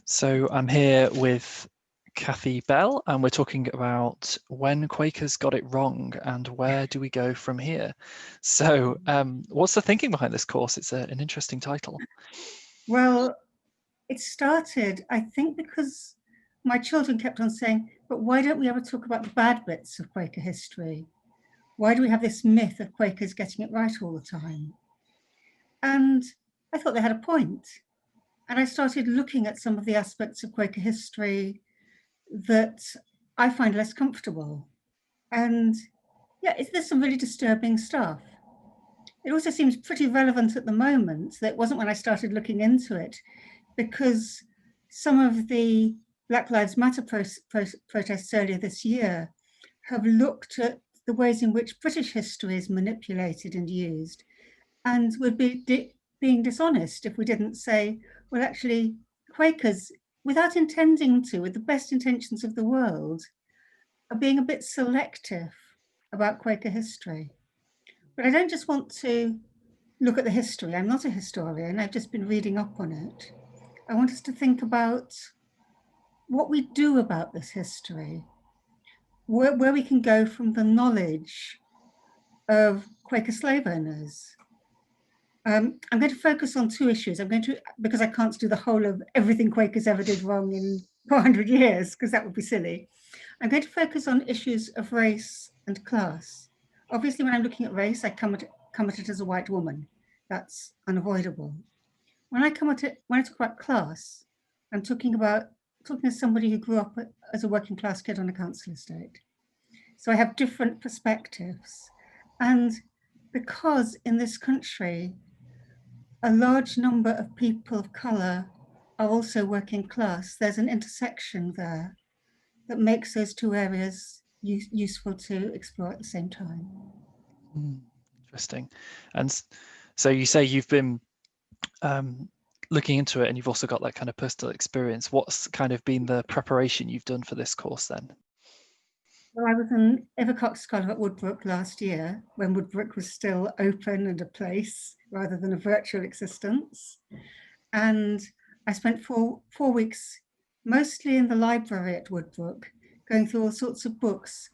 So I'm here with Kathy Bell, and we're talking about when Quakers got it wrong and where do we go from here. So what's the thinking behind this course? It's an interesting title. Well, it started, I think, because my children kept on saying, but why don't we ever talk about the bad bits of Quaker history? Why do we have this myth of Quakers getting it right all the time? And I thought they had a point. And I started looking at some of the aspects of Quaker history that I find less comfortable. And yeah, there's some really disturbing stuff. It also seems pretty relevant at the moment. That wasn't when I started looking into it, because some of the Black Lives Matter protests earlier this year have looked at the ways in which British history is manipulated and used, and would be being dishonest if we didn't say, well, actually, Quakers, without intending to, with the best intentions of the world, are being a bit selective about Quaker history. But I don't just want to look at the history. I'm not a historian. I've just been reading up on it. I want us to think about what we do about this history, where we can go from the knowledge of Quaker slave owners. I'm going to focus on two issues. Because I can't do the whole of everything Quakers ever did wrong in 400 years, because that would be silly. I'm going to focus on issues of race and class. Obviously, when I'm looking at race, I come at it as a white woman. That's unavoidable. When I talk about class, I'm talking as somebody who grew up as a working class kid on a council estate. So I have different perspectives. And because in this country, a large number of people of colour are also working class, there's an intersection there that makes those two areas useful to explore at the same time. Interesting. And so you say you've been looking into it and you've also got that kind of personal experience. What's kind of been the preparation you've done for this course then? Well, I was an Evercock Scholar at Woodbrook last year, when Woodbrook was still open and a place rather than a virtual existence. And I spent four weeks, mostly in the library at Woodbrook, going through all sorts of books,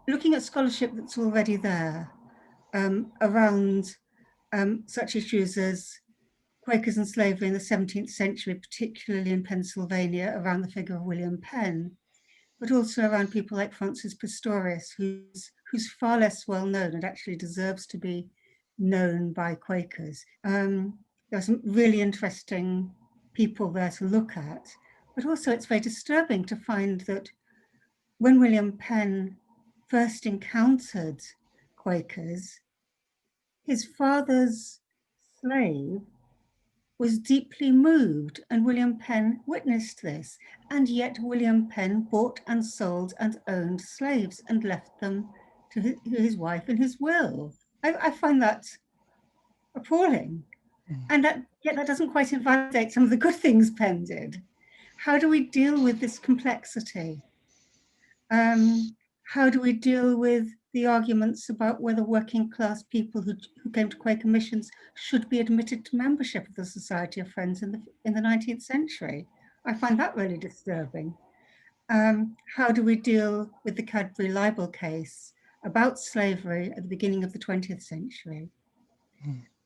looking at scholarship that's already there around such issues as Quakers and slavery in the 17th century, particularly in Pennsylvania, around the figure of William Penn, but also around people like Francis Pistorius, who's far less well known and actually deserves to be known by Quakers. There are some really interesting people there to look at, but also it's very disturbing to find that when William Penn first encountered Quakers, his father's slave was deeply moved, and William Penn witnessed this. And yet William Penn bought and sold and owned slaves and left them to his wife in his will. I find that appalling. And yet that doesn't quite invalidate some of the good things Penn did. How do we deal with this complexity? How do we deal with the arguments about whether working class people who came to Quaker missions should be admitted to membership of the Society of Friends in the 19th century? I find that really disturbing. How do we deal with the Cadbury libel case about slavery at the beginning of the 20th century?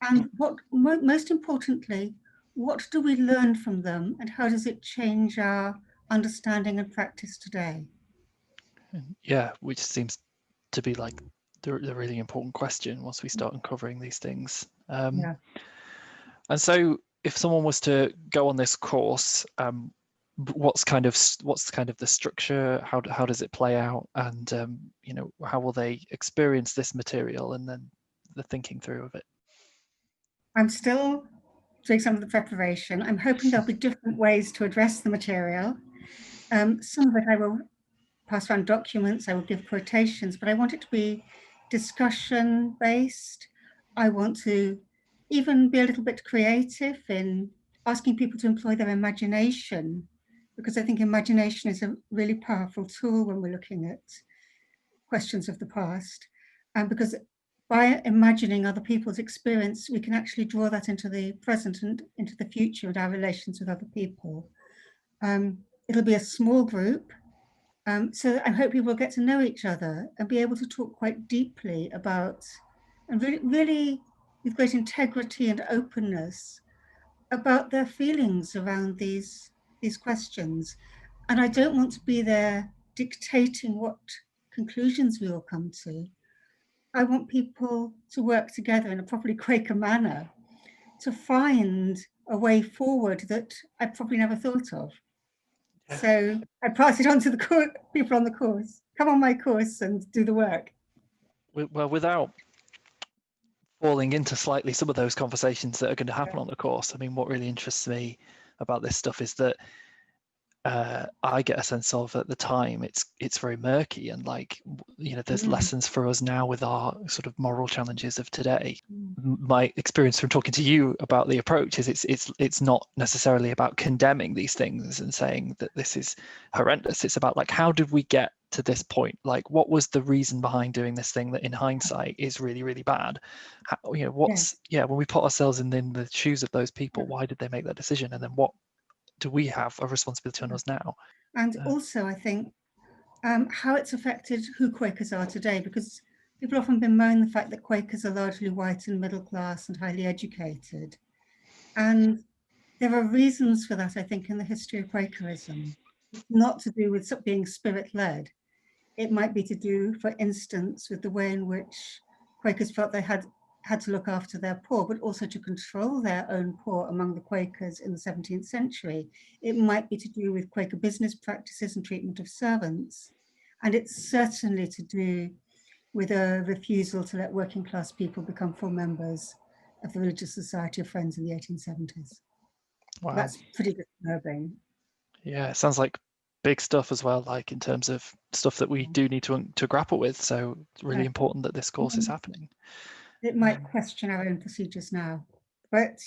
And most importantly, what do we learn from them, and how does it change our understanding and practice today? Yeah, which seems to be like the really important question once we start uncovering these things. Yeah. And so if someone was to go on this course, what's kind of the structure? How does it play out? And how will they experience this material and then the thinking through of it? I'm still doing some of the preparation. I'm hoping there'll be different ways to address the material. Some of it I will pass around documents, I will give quotations, but I want it to be discussion based. I want to even be a little bit creative in asking people to employ their imagination, because I think imagination is a really powerful tool when we're looking at questions of the past. And because by imagining other people's experience, we can actually draw that into the present and into the future and our relations with other people. It'll be a small group. So I hope people will get to know each other and be able to talk quite deeply about, and really with great integrity and openness about their feelings around these questions. And I don't want to be there dictating what conclusions we all come to. I want people to work together in a properly Quaker manner to find a way forward that I probably never thought of. Yeah. So I pass it on to the people on the course. Come on my course and do the work. Well, without falling into slightly some of those conversations that are going to happen on the course, I mean, what really interests me about this stuff is that I get a sense of at the time it's very murky, and like, you know, there's lessons for us now with our sort of moral challenges of today. My experience from talking to you about the approach is it's not necessarily about condemning these things and saying that this is horrendous. It's about like, how did we get to this point? Like, what was the reason behind doing this thing that in hindsight is really, really bad? How, you know, when we put ourselves in the shoes of those people, why did they make that decision? And then what do we have a responsibility on us now? And also, I think how it's affected who Quakers are today, because people often bemoan the fact that Quakers are largely white and middle class and highly educated. And there are reasons for that, I think, in the history of Quakerism. It's not to do with being spirit-led. It might be to do, for instance, with the way in which Quakers felt they had to look after their poor, but also to control their own poor among the Quakers in the 17th century. It might be to do with Quaker business practices and treatment of servants. And it's certainly to do with a refusal to let working class people become full members of the Religious Society of Friends in the 1870s. Wow. That's pretty disturbing. Yeah, it sounds like big stuff as well, like in terms of stuff that we do need to grapple with. So it's really important that this course is happening. It might question our own procedures now, but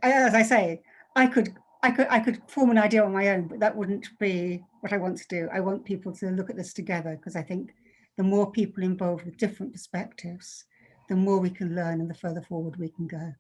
as I say, I could form an idea on my own, but that wouldn't be what I want to do. I want people to look at this together, because I think the more people involved with different perspectives, the more we can learn and the further forward we can go.